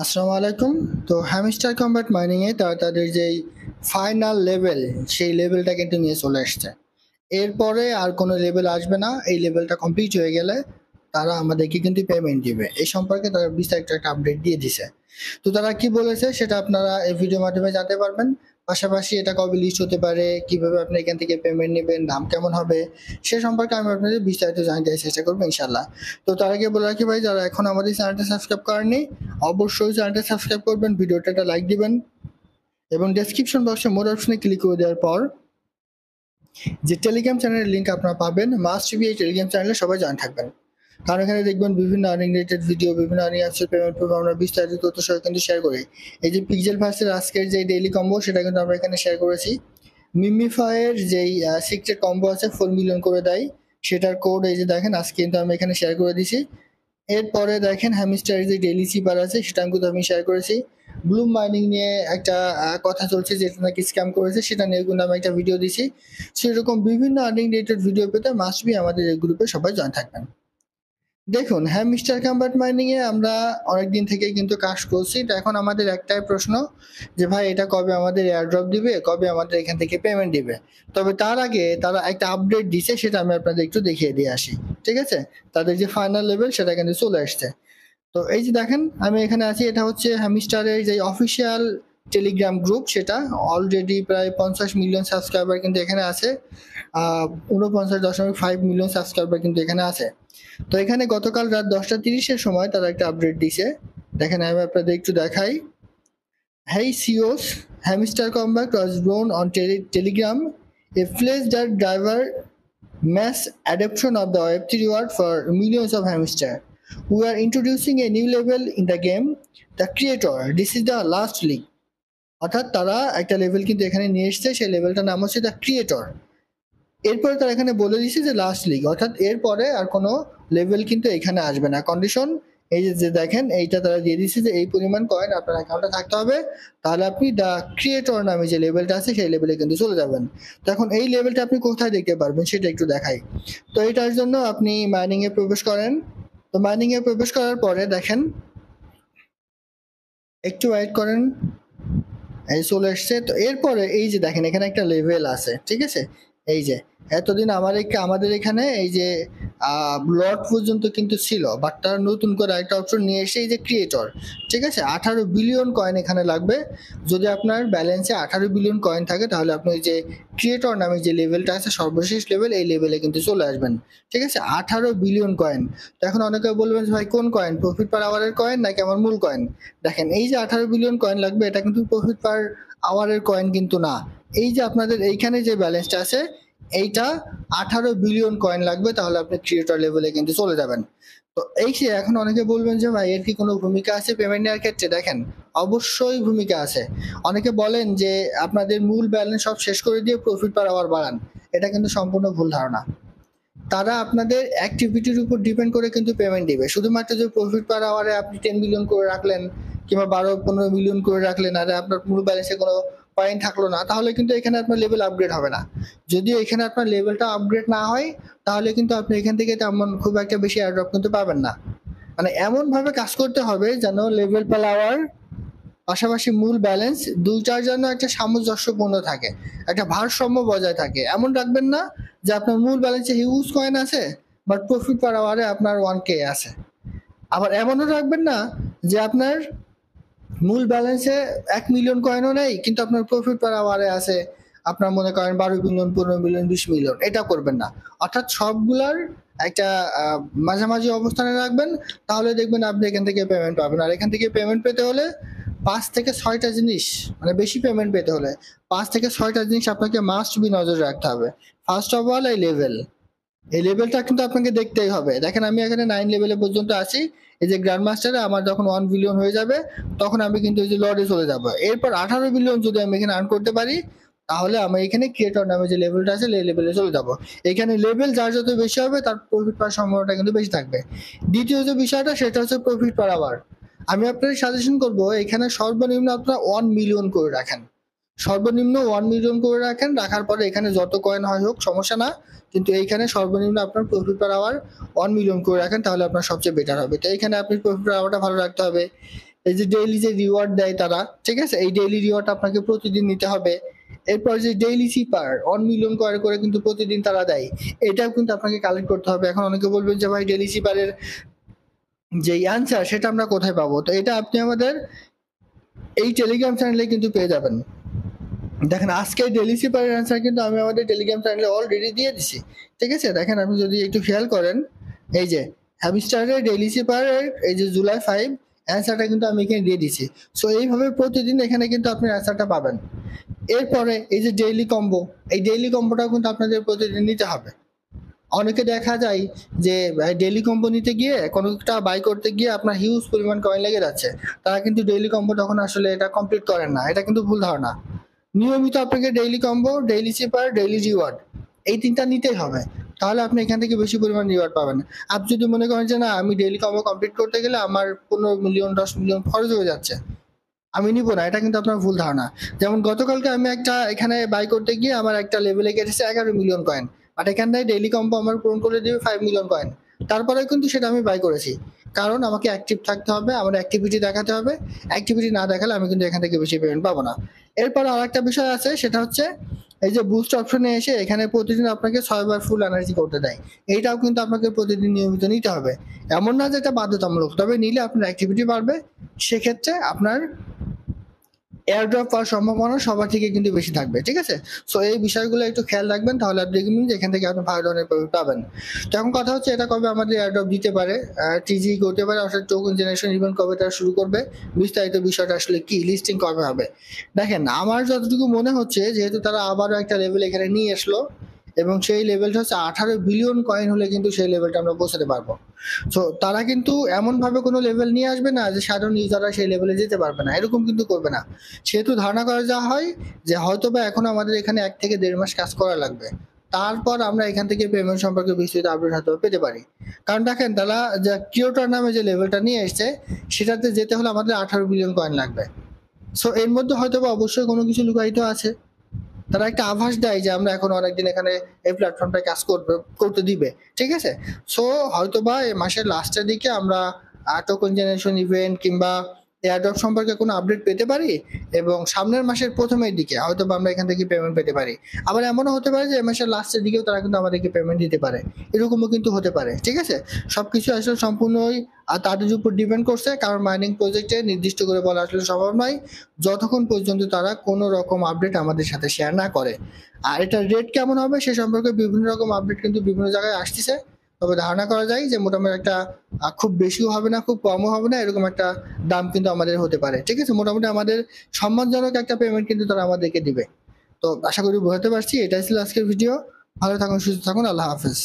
আসসালামু আলাইকুম। তো হ্যামস্টার কম্ব্যাট মাইনিং এ তাদের যেই ফাইনাল লেভেল সেই লেভেলটা কিন্তু নিয়ে চলে আসছে। এরপরে আর কোনো লেভেল আসবে না। এই লেভেলটা কমপ্লিট হয়ে গেলে তারা আমাদেরকে কিন্তু পেমেন্ট দিবে। এই সম্পর্কে তারা বিস্তারিত একটা আপডেট দিয়ে দিছে। তো তারা কি বলেছে সেটা আপনারা এই ভিডিওর মাধ্যমে জানতে পারবেন। পাশাপাশি এটা কবে লিস্ট হতে পারে, কিভাবে আপনি এখান থেকে পেমেন্ট নেবেন, দাম কেমন হবে সে সম্পর্কে আমি আপনাদের বিস্তারিত জানতে চেষ্টা করবো ইনশাল্লাহ। তো তার আগে বলে রাখি ভাই, যারা এখন আমাদের চ্যানেলটা সাবস্ক্রাইব করেননি অবশ্যই চ্যানেলটা সাবস্ক্রাইব করবেন, ভিডিওটা একটা লাইক দিবেন এবং ডেসক্রিপশন বক্সে মোর অপশনে ক্লিক করে দেওয়ার পর যে টেলিগ্রাম চ্যানেলের লিঙ্ক আপনারা পাবেন, মাস্ট বি এই টেলিগ্রাম চ্যানেলে সবাই জয়েন থাকবেন। কারণ এখানে দেখবেন বিভিন্ন আর্নিং রিলেটেড ভিডিও, বিভিন্ন আর্নিং অ্যাপসের পেমেন্ট প্রুফ আমরা বিস্তারিত তথ্য সহ কিন্তু শেয়ার করি। এই যে পিক্সেল ভার্সের আজকের যে ডেইলি কম্বো সেটা কিন্তু আমরা এখানে শেয়ার করেছি। মিমিফাইয়ের যেই সিক্রেট কম্বো আছে 4 মিলিয়ন করে দেয়, সেটার কোড এই যে দেখেন আজকে কিন্তু আমি এখানে শেয়ার করে দিছি। এরপরে দেখেন হ্যামস্টার যে ডেইলি সিপার আছে সেটা কিন্তু আমি শেয়ার করেছি। ব্লুম মাইনিং নিয়ে একটা কথা চলছে যেটা নাকি স্ক্যাম করেছে, সেটা নিয়ে কিন্তু আমি একটা ভিডিও দিছি। সেরকম বিভিন্ন আর্নিং রিলেটেড ভিডিও পেতে মাস্ট বি আমাদের এই গ্রুপে সবাই জয়েন থাকবেন। দেখুন, হ্যামস্টার কম্ব্যাট মাইনিং এ আমরা অনেকদিন থেকেই কিন্তু কাজ করছি। তো এখন আমাদের একটাই প্রশ্ন যে ভাই এটা কবে আমাদের এয়ারড্রপ দিবে, কবে আমাদের এখান থেকে পেমেন্ট দিবে। তবে তার আগে তারা একটা আপডেট দিছে, সেটা আমি আপনাদের একটু দেখিয়ে দিয়ে আসি। ঠিক আছে, তাদের যে ফাইনাল লেভেল সেটা কিন্তু চলে আসছে। তো এই যে দেখেন আমি এখানে আছি, এটা হচ্ছে হ্যামস্টারের যে অফিসিয়াল টেলিগ্রাম গ্রুপ, সেটা অলরেডি প্রায় 50 মিলিয়ন সাবস্ক্রাইবার কিন্তু এখানে আছে। 49.5 মিলিয়ন সাবস্ক্রাইবার কিন্তু এখানে আছে। তো এখানে গতকাল রাত 10টা 30-এর সময় তারা একটা আপডেট দিছে। দেখেন আমি আপনাদের একটু দেখাই। Hey CEOs, Hamster Combat was born on Telegram, a place that driver mass adoption of the Web3 world for millions of hamster. We are introducing a new level in the game, the creator. This is the last league. অর্থাৎ তারা একটা level কিন্তু এখানে নিয়ে এসছে, সেই লেভেলটার নাম হচ্ছে দ্য ক্রিয়েটর। এরপরে তারা এখানে বলে দিচ্ছে যে লাস্ট লিগ, অর্থাৎ এরপরে আর কোনো লেভেল কিন্তু এখানে আসবে না। কন্ডিশন এই যে দেখেন এইটা তারা দিয়ে দিচ্ছে যে এই পরিমাণ কয়েন আপনার অ্যাকাউন্টে থাকতে হবে, তাহলে আপনি দ্য ক্রিয়েটর নামে যে লেভেলটা আছে সেই লেভেলে কিন্তু চলে যাবেন। তো এখন এই লেভেলটা আপনি কোথায় দেখতে পারবেন সেটা একটু দেখাই। তো এটার জন্য আপনি মাইনিং এ প্রবেশ করেন। তো মাইনিং এ প্রবেশ করার পরে দেখেন, একটু ওয়েট করেন, এই চলে এসছে। তো এরপরে এই যে দেখেন এখানে একটা লেভেল আছে, ঠিক আছে। এই যে এতদিন আমাদের এখানে এই যে লট পর্যন্ত কিন্তু ছিল, বাট তারা নতুন করে একটা অপশন নিয়ে এসে এই যে ক্রিয়েটর, ঠিক আছে। 18 বিলিয়ন কয়েন এখানে লাগবে। যদি আপনার ব্যালেন্সে 18 বিলিয়ন কয়েন থাকে তাহলে আপনি যে ক্রিয়েটর নামে যে লেভেলটা আছে সর্বশেষ লেভেল, এই লেভেলে কিন্তু চলে আসবেন। ঠিক আছে, 18 বিলিয়ন কয়েন। তো এখন অনেকে বলবেন যে ভাই কোন কয়েন, প্রফিট পার আওয়ারের কয়েন নাকি আমার মূল কয়েন? দেখেন এই যে 18 বিলিয়ন কয়েন লাগবে, এটা কিন্তু প্রফিট পার আওয়ারের কয়েন কিন্তু না। এই যে আপনাদের এইখানে যে ব্যালেন্সটা আছে এইটা 18 বিলিয়ন কয়েন লাগবে, তাহলে আপনি ক্রিয়েটর লেভেলে কিন্তু চলে যাবেন। তো এই যে এখন অনেকে বলবেন যে ভাই এর কি কোনো ভূমিকা আছে পেমেন্ট নেওয়ার ক্ষেত্রে? দেখেন অবশ্যই ভূমিকা আছে। অনেকে বলেন যে আপনাদের মূল ব্যালেন্স সব শেষ করে দিয়ে প্রফিট পার আওয়ার বাড়ান, এটা কিন্তু সম্পূর্ণ ভুল ধারণা। তারা আপনাদের অ্যাক্টিভিটির উপর ডিপেন্ড করে কিন্তু পেমেন্ট দিবে। শুধুমাত্র যে প্রফিট পার আওয়ারে আপনি 10 মিলিয়ন করে রাখলেন কিংবা 12-15 মিলিয়ন করে রাখলেন আর আপনার মূল ব্যালেন্সে কোনো পয়েন্ট থাকলো না, তাহলে কিন্তু এখানে আপনার লেভেল আপগ্রেড হবে না। যদিও এখানে আপনার লেভেলটা আপগ্রেড না হয় তাহলে কিন্তু আপনি এখান থেকে তেমন খুব একটা বেশি এয়ারড্রপ কিন্তু পাবেন না। মানে এমন ভাবে কাজ করতে হবে যেন লেভেল পার আওয়ার পাশাপাশি মূল ব্যালেন্স দুইটার জন্য একটা সামঞ্জস্যপূর্ণ থাকে, একটা ভারসাম্য বজায় থাকে। এমন রাখবেন না যে আপনার মূল ব্যালেন্সে হিউজ কয়েন আছে বাট প্রফিট পার আওয়ারে আপনার 1K আছে। আবার এমনও রাখবেন না যে আপনার মূল ব্যালেন্সে 1 মিলিয়ন কয়েনও নেই কিন্তু আপনার প্রফিট পার আওয়ারে আছে আপনার মনে করেন 12 মিলিয়ন, 15 মিলিয়ন, 20 মিলিয়ন। এটা করবেন না। অর্থাৎ সবগুলার একটা মাঝামাঝি অবস্থানে রাখবেন, তাহলে দেখবেন আপনি এখান থেকে পেমেন্ট পাবেন। আর এখান থেকে পেমেন্ট পেতে হলে 5 থেকে 6টা জিনিস, মানে বেশি পেমেন্ট পেতে হলে 5 থেকে 6টা জিনিস আপনাকে মাস্ট বি নজরে রাখতে হবে। ফার্স্ট অফ অল এই লেভেলটা কিন্তু আপনাকে দেখতেই হবে। দেখেন আমি এখানে 9 লেভেলে পর্যন্ত আছি। এই যে গ্র্যান্ড মাস্টারে আমার যখন 1 বিলিয়ন হয়ে যাবে তখন আমি কিন্তু এই যে লর্ডে চলে যাব। এরপর 18 বিলিয়ন যদি আমি এখানে আর্ন করতে পারি তাহলে আমি এখানে ক্রিয়েটর নামে যে লেভেলটা আছে এই লেভেলে চলে যাব। এখানে লেভেল যার যত বেশি হবে তার প্রফিট পাওয়ার সম্ভাবনাটা কিন্তু বেশি থাকবে। দ্বিতীয় যে বিষয়টা সেটা হচ্ছে প্রফিট পার আওয়ার। আমি আপনাদের সাজেশন করব এখানে সর্বনিম্ন আপনারা 1 মিলিয়ন করে রাখেন। সর্বনিম্ন 1 মিলিয়ন করে রাখেন, রাখার পরে এখানে যত কয়েন হয় হোক সমস্যা না, কিন্তু এইখানে সর্বনিম্ন আপনার প্রফিট পার আওয়ার 1 মিলিয়ন করে রাখেন, তাহলে আপনার সবচেয়ে বেটার হবে। তো এইখানে আপনি প্রফিট পার আওয়ারটা ভালো রাখতে হবে। এই যে ডেইলি যে রিওয়ার্ড দেয় তারা, ঠিক আছে, এই ডেইলি রিওয়ার্ড আপনাকে প্রতিদিন নিতে হবে। এরপর যে ডেইলি সিপার 1 মিলিয়ন করে কিন্তু প্রতিদিন তারা দেয়, এটাও কিন্তু আপনাকে কালেক্ট করতে হবে। এখন অনেকে বলবেন যে ভাই ডেইলি সিপারের যে অ্যান্সার সেটা আমরা কোথায় পাবো? তো এটা আপনি আমাদের এই টেলিগ্রাম চ্যানেলে কিন্তু পেয়ে যাবেন। দেখেন আজকে ডেইলি সিপারের অ্যান্সার কিন্তু আমি আমাদের টেলিগ্রাম চ্যানেলে অলরেডি দিয়ে দিছি, ঠিক আছে। দেখেন আপনি যদি একটু খেয়াল করেন, এই যে হ্যামস্টারের ডেইলি সিপারের এই যে জুলাই 5 অ্যান্সারটা কিন্তু আমি এখানে দিয়ে দিছি। সো এইভাবে প্রতিদিন এখানে কিন্তু আপনি অ্যান্সারটা পাবেন। এরপরে এই যে ডেইলি কম্বো, এই ডেইলি কম্বোটাও কিন্তু আপনাদের প্রতিদিন নিতে হবে। অনেকে দেখা যায় যে ডেইলি কম্বো নিতে গিয়ে কোনোটা বাই করতে গিয়ে আপনার হিউজ পরিমাণ কয়েন লেগে যাচ্ছে, তারা কিন্তু ডেইলি কম্বো তখন আসলে এটা কমপ্লিট করেন না। এটা কিন্তু ভুল ধারণা। নিয়মিত আপনাকে daily combo, daily sipper, daily reward এই তিনটা নিতেই হবে, তাহলে আপনি এখান থেকে বেশি পরিমাণ রিওয়ার্ড পাবেন। আপনি যদি মনে করেন যে না আমি ডেইলি কম্বো কমপ্লিট করতে গেলে আমার 15 মিলিয়ন 10 মিলিয়ন খরচ হয়ে যাচ্ছে, আমি নিব না, এটা কিন্তু আপনার ভুল ধারণা। যেমন গতকালকে আমি একটা এখানে বাই করতে গিয়ে আমার একটা লেভেলে কেটেছে 11 মিলিয়ন কয়েন, বাট এখান থেকে ডেইলি কম্বো আমার পূরণ করে দিবে 5 মিলিয়ন কয়েন। তারপরে কিন্তু সেটা আমি বাই করেছি, কারণ আমাকে অ্যাক্টিভ থাকতে হবে, আমার অ্যাক্টিভিটি দেখাতে হবে। অ্যাক্টিভিটি না দেখালে আমি কিন্তু এখান থেকে বেশি পেমেন্ট পাবো না। এরপর আর একটা বিষয় আছে, সেটা হচ্ছে এই যে বুস্ট অপশনে এসে এখানে প্রতিদিন আপনাকে 6 বার ফুল এনার্জি করতে দেয়, এইটাও কিন্তু আপনাকে প্রতিদিন নিয়মিত নিতে হবে। এমন না যে এটা বাধ্যতামূলক, তবে নিলে আপনার অ্যাক্টিভিটি বাড়বে, সেক্ষেত্রে আপনার এয়ারড্রপ পাওয়ার সম্ভাবনা সবার থেকে কিন্তু বেশি থাকবে, ঠিক আছে। সো এই বিষয়গুলো একটু খেয়াল রাখবেন, তাহলে আপনি দেখবেন যে এখান থেকে আপনি ভালো ধরনের পেমেন্ট পাবেন। তো এখন কথা হচ্ছে এটা কবে আমাদের এয়ারড্রপ দিতে পারে, টিজি করতে পারে, অর্থাৎ টোকেন জেনারেশন ইভেন্ট কবে তারা শুরু করবে, বিস্তারিত বিষয়টা আসলে কি, লিস্টিং কবে হবে। দেখেন আমার যতটুকু মনে হচ্ছে, যেহেতু তারা আবারও একটা লেভেল এখানে নিয়ে আসলো এবং সেই লেভেলটা হচ্ছে 18 বিলিয়ন কয়েন হলে কিন্তু সেই লেভেলটা আমরা পৌঁছাতে পারবো। সো তারা কিন্তু এমন ভাবে কোনো লেভেল নিয়ে আসবে না যে সাধারণ ইউজাররা সেই লেভেলে যেতে পারবে না, এরকম কিন্তু করবে না। সেহেতু ধারণা করা যা হয় যে হয়তো বা এখন আমাদের এখানে 1 থেকে 1.5 মাস কাজ করা লাগবে, তারপর আমরা এখান থেকে পেমেন্ট সম্পর্কে বিস্তৃত আপডেট হয়তো পেতে পারি। কারণ দেখেন তারা যে কিওটার নামে যে লেভেলটা নিয়ে এসছে, সেটাতে যেতে হলে আমাদের 18 বিলিয়ন কয়েন লাগবে। সো এর মধ্যে হয়তো বা অবশ্যই কোনো কিছু লুকায়িত আছে। তারা একটা আভাস দেয় যে আমরা এখন অনেকদিন এখানে এই প্ল্যাটফর্মটায় কাজ করতে দিবে, ঠিক আছে। সো হয়তোবা এই মাসের লাস্টের দিকে আমরা টোকেন জেনারেশন ইভেন্ট কিংবা এয়ারড্রপ সম্পর্কে কোনো আপডেট পেতে পারি, এবং সামনের মাসের প্রথমের দিকে হয়তো আমরা এখান থেকে পেমেন্ট পেতে পারি। আবার এমনও হতে পারে যে এই মাসের লাস্টের দিকেও তারা কিন্তু আমাদেরকে পেমেন্ট দিতে পারে, এরকমও কিন্তু হতে পারে, ঠিক আছে। সবকিছু আসলে সম্পূর্ণই তাদের উপর ডিপেন্ড করছে, কারণ মাইনিং প্রজেক্টে নির্দিষ্ট করে বলা আসলে সম্ভব নয় যতক্ষণ পর্যন্ত তারা কোনো রকম আপডেট আমাদের সাথে শেয়ার না করে। আর এটার রেট কেমন হবে সে সম্পর্কে বিভিন্ন রকম আপডেট কিন্তু বিভিন্ন জায়গায় আসতেছে, তবে ধারণা করা যায় যে মোটামুটি একটা খুব বেশিও হবে না, খুব কমও হবে না, এরকম একটা দাম কিন্তু আমাদের হতে পারে, ঠিক আছে। মোটামুটি আমাদের সম্মানজনক একটা পেমেন্ট কিন্তু তারা আমাদেরকে দিবে। তো আশা করি বোঝাতে পারছি। এটাই ছিল আজকের ভিডিও। ভালো থাকুন, সুস্থ থাকুন, আল্লাহ হাফেজ।